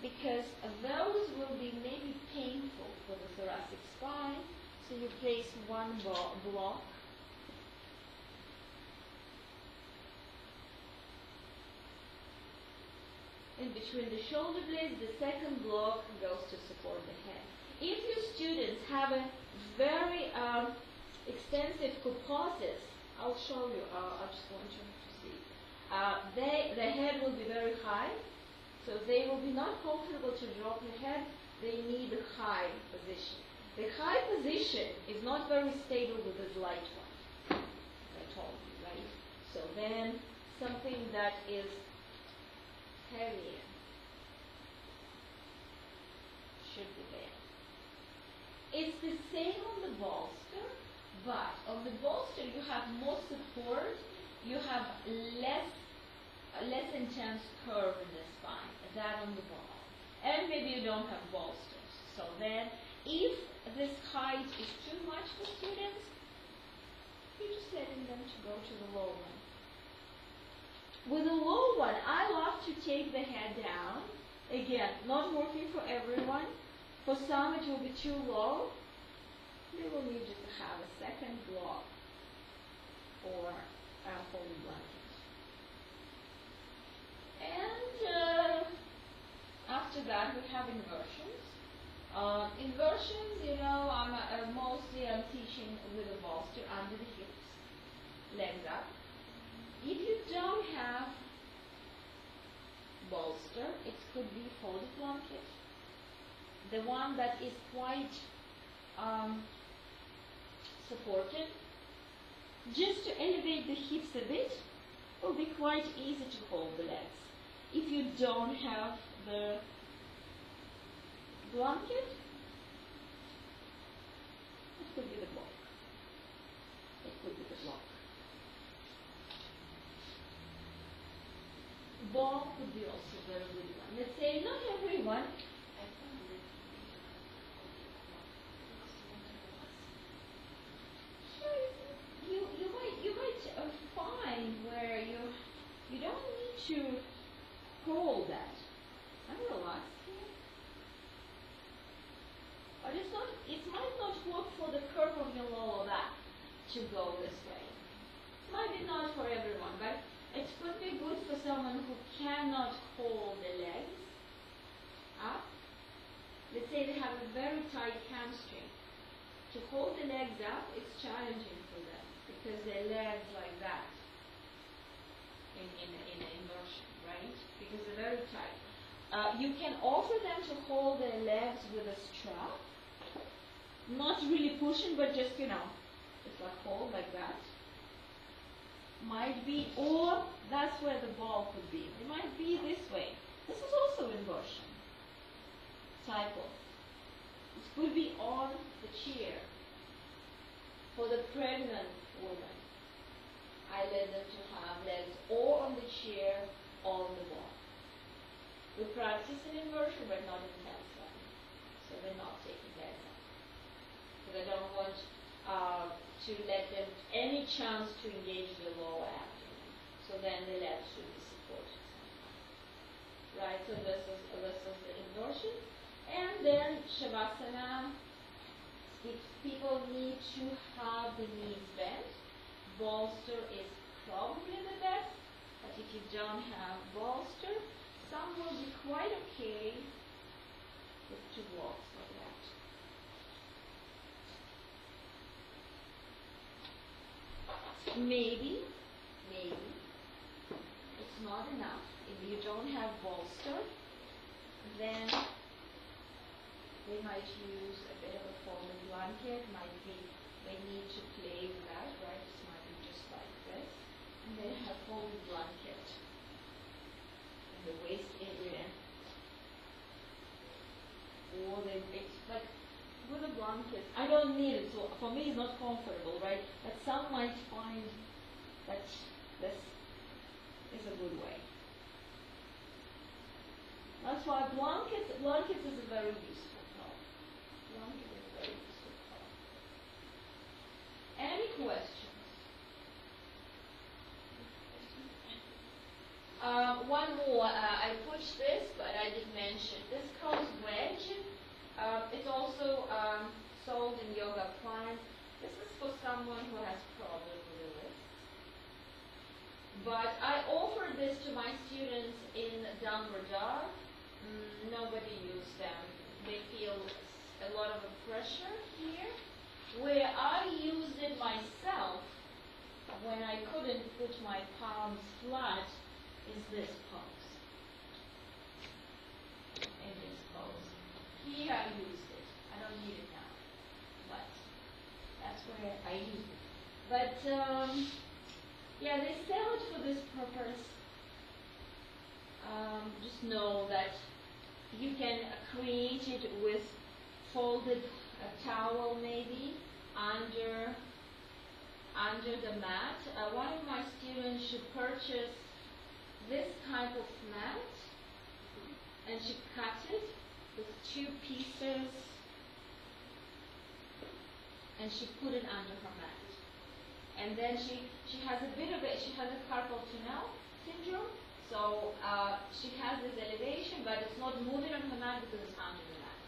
Speaker 1: because those will be maybe painful for the thoracic spine. So you place one block in between the shoulder blades. The second block goes to support the head. If your students have a very extensive composite, I'll show you, I just want you to see. The head will be very high, so they will be not comfortable to drop the head. They need a high position. The high position is not very stable with the light one, as I told you, right? So then something that is heavier should be there. It's the same on the bolster, but on the bolster you have more support, you have less intense curve in the spine than on the ball. And maybe you don't have bolsters. So then, if this height is too much for students, you're just letting them to go to the low one. With the low one, I love to take the head down. Again, not working for everyone. For some it will be too low. They will need just to have a second block or a folding blanket. And after that we have inversions. Inversions, you know, mostly I'm teaching with a bolster under the hips, legs up. If you don't have bolster, it could be folded blanket. The one that is quite supported. Just to elevate the hips a bit, it will be quite easy to hold the legs. If you don't have the blanket, it could be the block. It could be the block. Ball could be also a very good one. Let's say not everyone. You might find where you don't need to hold that. I'm relaxing. But it might not work for the curve of your lower back to go this way. Might be not for everyone, but it could be good for someone who cannot hold the legs up. Let's say they have a very tight hamstring. To hold the legs up, it's challenging for them because their legs like that in an inversion, right? Because they're very tight. You can offer them to hold their legs with a strap, not really pushing, but just, just like hold like that. Might be, or that's where the ball could be. It might be this way. This is also inversion type of. It could be on the chair. For the pregnant woman, I let them to have legs or on the chair or on the wall. We practice an inversion, but not intense one. So we're not taking legs up. Because I don't want to let them any chance to engage the lower abdomen. So then the legs should be supported. Right, so this is the inversion. And then Shavasana. If people need to have the knees bent, bolster is probably the best. But if you don't have bolster, some will be quite okay with two blocks like that. Maybe it's not enough. If you don't have bolster, then they might use a bit of a folded blanket. Might be they need to play with that, right? This might be just like this. And they have folded blanket in the waist area. Or they, but with a blanket blankets. I don't need it, so for me it's not comfortable, right? But some might find that this is a good way. That's why blankets is a very useful tool. Blanket is a very useful tool. Any questions? One more. I pushed this, but I didn't mention. This called wedge. It's also sold in yoga appliance. This is for someone who has problems with the wrist. But I offered this to my students in Damodar. Nobody used them. They feel a lot of pressure here. Where I used it myself, when I couldn't put my palms flat, is this pose. In this pose. Here I used it. I don't need it now. But that's where I use it. But yeah, they sell it for this purpose. Just know that you can create it with folded towel maybe under the mat. One of my students should purchase this type of mat, and she cut it with 2 pieces, and she put it under her mat. And then she has a bit of it. She has a carpal tunnel syndrome, so she has this elevation, but it's not moving on her mat because it's under the mat.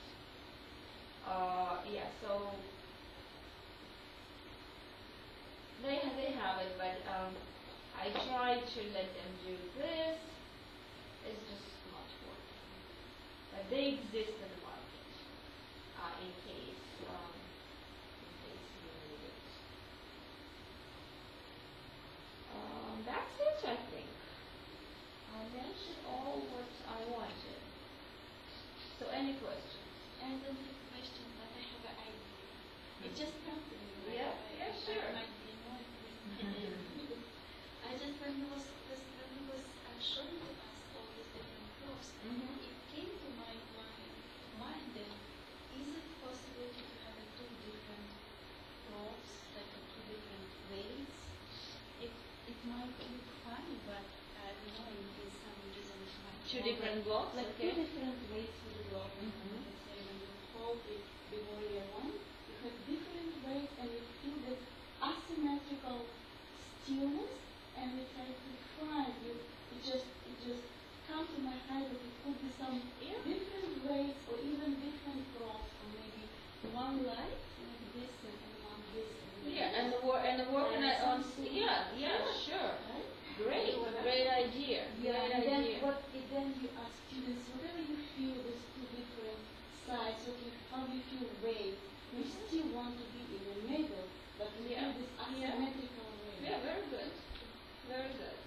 Speaker 1: Yeah, so they have it, but I tried to let them do this. It's just not working. But they exist in the market in case you need it. That's it, I think. I mentioned all what I wanted. So any questions?
Speaker 3: I don't have questions, but I have an idea. It just comes to me.
Speaker 1: Yeah, sure.
Speaker 3: I might be annoyed with I just when he was showing us all these different props, it came to my mind that is it possible to have 2 different props, like 2 different weights? It might look funny, but I don't know, in case some reason it might
Speaker 1: 2 different blocks?
Speaker 3: like
Speaker 1: Okay.
Speaker 3: 2 different weights for the block. Let's say when you hold it the warrior one, you have different weights and you feel this asymmetrical stillness, and we try to find it just come to my head that it could be some different weights or even different props, or maybe one light like this and one this.
Speaker 1: Yeah, and the work on sure.
Speaker 3: Right?
Speaker 1: Great idea.
Speaker 3: Yeah,
Speaker 1: Great
Speaker 3: and
Speaker 1: idea.
Speaker 3: then you ask students, whatever you feel these 2 different sides, okay, how do you feel weight? You still want to be in the middle, but you feel this asymmetrical weight.
Speaker 1: Yeah, very good. Very good.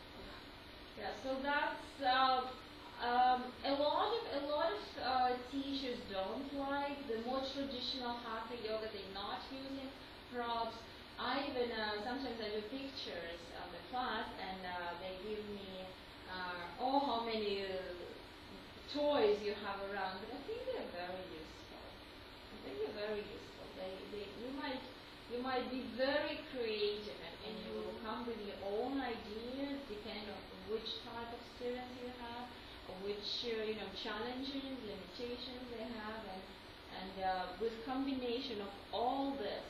Speaker 1: Yeah, so that's a lot of teachers don't like the more traditional hatha yoga. They're not using props. I even sometimes I do pictures of the class, and they give me how many toys you have around. But I think they're very useful. You might be very creative, and you will come with your own ideas depending on which type of students you have, or which challenges, limitations they have, and with combination of all this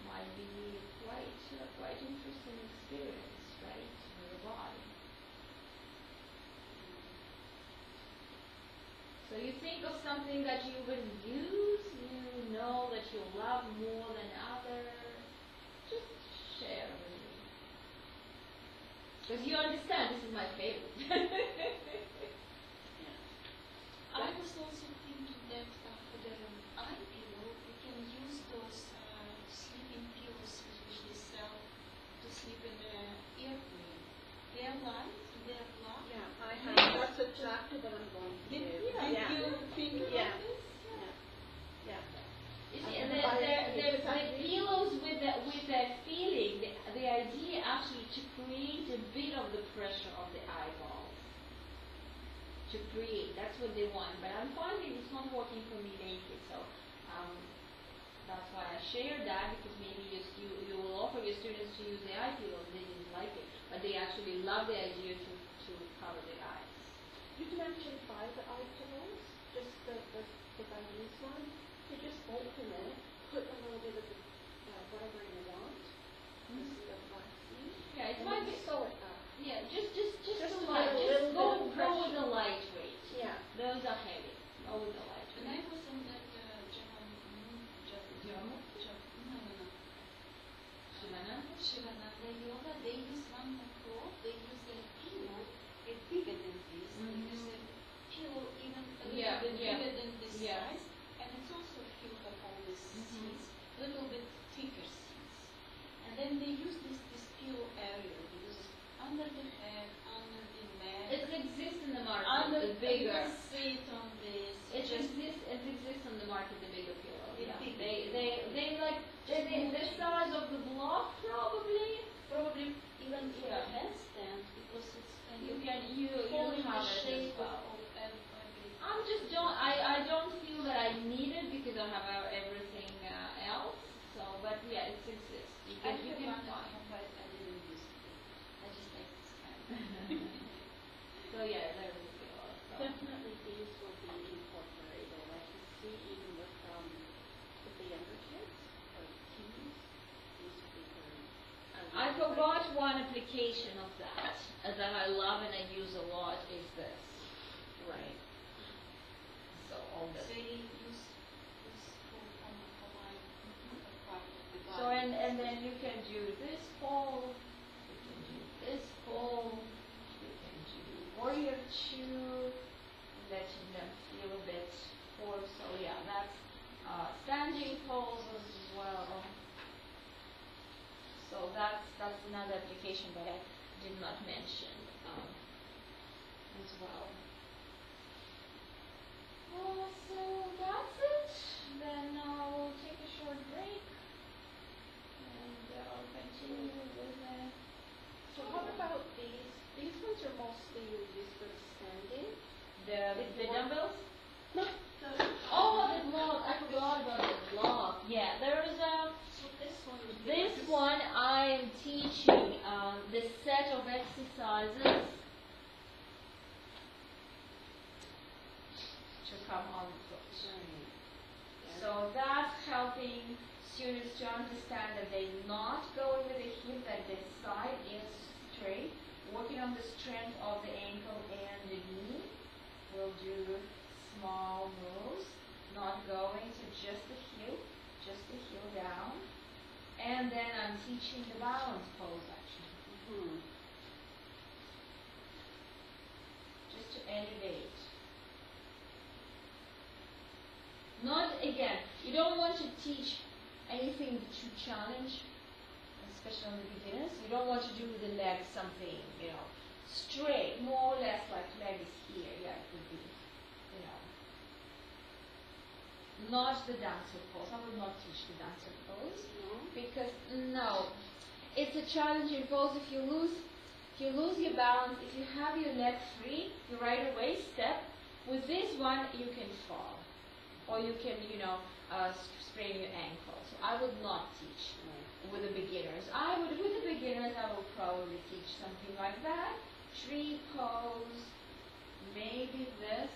Speaker 1: might be quite interesting experience, right, with the body. So you think of something that you will use, you know that you love more than others, just share with me. Because you understand this is my favorite.
Speaker 3: I was also thinking that for the eye pillow, we can use those sleeping pillows which they sell to sleep in the airplane. They are light, they are black.
Speaker 2: Yeah, I have. That's exactly what I'm going to do.
Speaker 3: Did you think about this?
Speaker 2: Yeah.
Speaker 1: You see, and the pillows with that feeling, the idea actually to create a bit of the pressure of the eyeballs. To create, that's what they want. But I'm finding it's not working for me lately, so to use the eye pillows, they didn't like it. But they actually love the idea to cover the eyes.
Speaker 4: You mentioned 5 eye pillows, just the Balinese one. You just open it, put a little bit of the, whatever you want, the flaxseed,
Speaker 1: Yeah, it
Speaker 4: and
Speaker 1: might
Speaker 4: then
Speaker 1: be.
Speaker 4: sew it up.
Speaker 1: Yeah, just
Speaker 4: Just
Speaker 1: the
Speaker 4: to
Speaker 1: light.
Speaker 4: get a
Speaker 1: Just
Speaker 4: little
Speaker 1: go
Speaker 4: bit of
Speaker 1: with
Speaker 4: pressure.
Speaker 1: the lightweight.
Speaker 4: Yeah.
Speaker 1: Those are heavy. Go with the
Speaker 3: And
Speaker 1: lightweight.
Speaker 3: I was on that
Speaker 1: German? Shivana?
Speaker 3: Shivananda yoga, they use one cloth, they use a pillow, it's bigger than this. They use a pillow even a little
Speaker 1: Yeah,
Speaker 3: bit
Speaker 1: yeah.
Speaker 3: bigger than this
Speaker 1: Yeah.
Speaker 3: size, and it's also filled of all these seeds, little bit thicker seeds. And then they use this pillow area, they use it under the head, under the neck,
Speaker 1: It exists in the market,
Speaker 3: under
Speaker 1: the bigger.
Speaker 3: you sit on this.
Speaker 1: It
Speaker 3: just
Speaker 1: exists on the market, the bigger pillow.
Speaker 3: The
Speaker 1: Yeah.
Speaker 3: big
Speaker 1: They like the size of the block probably
Speaker 3: even for
Speaker 1: Yeah.
Speaker 3: a handstand, because it's kind
Speaker 1: you
Speaker 3: of
Speaker 1: can you
Speaker 3: following
Speaker 1: have
Speaker 3: the
Speaker 1: it as
Speaker 3: shape
Speaker 1: well.
Speaker 3: of every.
Speaker 1: I don't feel that I need it because I have everything else. So, but yeah, it exists. You
Speaker 3: I
Speaker 1: can
Speaker 3: have one at
Speaker 1: find.
Speaker 3: home, but I didn't use it. I just like this kind.
Speaker 1: So yeah, there is a pillow. So.
Speaker 4: Definitely these will be incorporated. I can see even with the younger kids, or teens, these would be very.
Speaker 1: I forgot one application of that that I love and I use a lot is this.
Speaker 4: Right.
Speaker 1: So all this.
Speaker 3: They use this for line, a part of the
Speaker 1: So
Speaker 3: body.
Speaker 1: and then you can do this fold, you can do this fold, you can do warrior two, letting them feel a bit forward. So yeah, that's standing poses as well. So that's another application that I did not mention as well. So that's it. Then we'll take a short break and I'll continue with
Speaker 4: So what about these? These ones are mostly used for standing.
Speaker 1: the dumbbells.
Speaker 4: No.
Speaker 1: Oh, the block! I forgot about the block. Yeah, there is a.
Speaker 3: So this one would be
Speaker 1: This
Speaker 3: like
Speaker 1: one I am teaching the set of exercises to come on the foot. So that's helping students to understand that they're not going with the hip, that the side is straight, working on the strength of the ankle and the knee. We'll do small moves, not going to just the heel down. And then I'm teaching the balance pose actually, just to elevate. Not, again, you don't want to teach anything to challenge, especially on the beginners. You don't want to do the leg something, straight, more or less like leg is here. Yeah, it would be, not the dancer pose. I would not teach the dancer pose because, no, it's a challenging pose. If you lose your balance, if you have your leg free, you right away step. With this one, you can fall. Or you can, sprain your ankle. So I would not teach with the beginners. With the beginners, I will probably teach something like that. Tree pose, maybe this.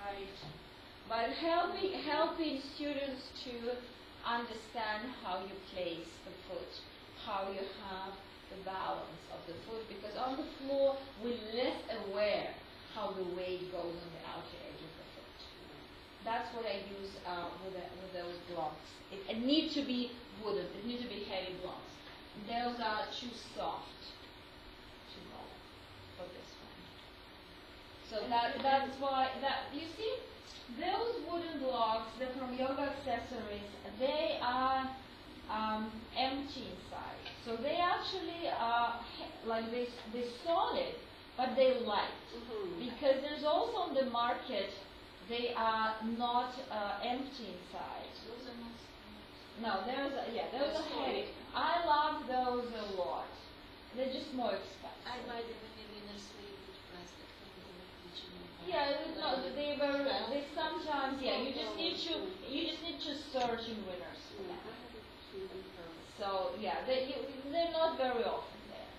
Speaker 1: Right. But helping students to understand how you place the foot, how you have the balance of the foot, because on the floor, we're less aware how the weight goes on the outer edge of the foot. That's what I use with those blocks. It need to be wooden. It need to be heavy blocks. Those are too soft to go for this one. So that's why you see those wooden blocks. They're from Yoga Accessories. They are empty inside. So they actually are like this. They're solid. But they light, because there's also on the market, they are not empty inside.
Speaker 3: those are not.
Speaker 1: No, those are heavy. I love those a lot. They're just more expensive.
Speaker 3: I buy the beginner's way with plastic from the kitchen.
Speaker 1: They sometimes, you just need to search in winners for that.
Speaker 2: to and from.
Speaker 1: So yeah, they're not very often there.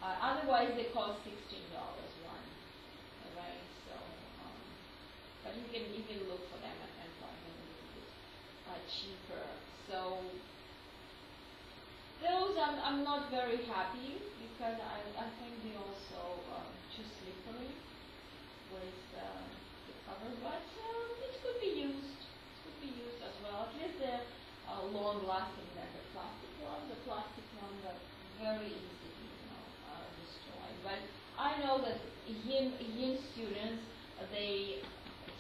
Speaker 1: Otherwise, they cost $16 one, right? So, but you can look for them and find them a little bit cheaper. So those I'm not very happy because I think they also too slippery with the cover, but it could be used. It could be used as well. At least they're long lasting than the plastic ones. The plastic ones are very easily, destroyed. But I know that yin students, they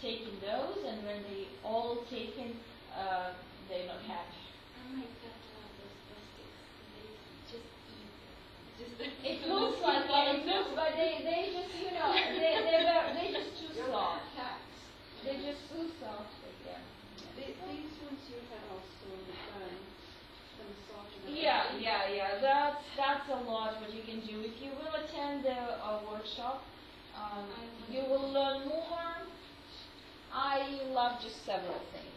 Speaker 1: taking those, and when they all taken, they're not happy.
Speaker 3: Oh my God, love those plastics. They just eat.
Speaker 1: It looks like it looks, but they just they just too soft. They're just too soft. Yeah.
Speaker 2: These ones you had also the massage.
Speaker 1: Yeah. That's a lot what you can do. If you will attend the workshop, you will learn more. I love just several things.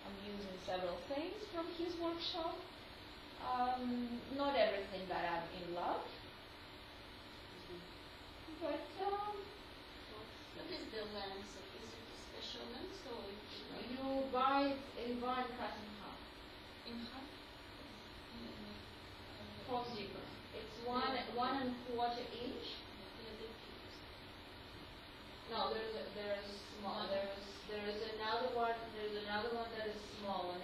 Speaker 1: I'm using several things from his workshop. Not everything that I'm in love, but
Speaker 3: What is the lens? Is it a special lens or
Speaker 1: you buy it in cut in half.
Speaker 3: in half?
Speaker 1: From Zebra. It's 1.25 inch. No, there's a small. There's another one. There's another one that is smaller.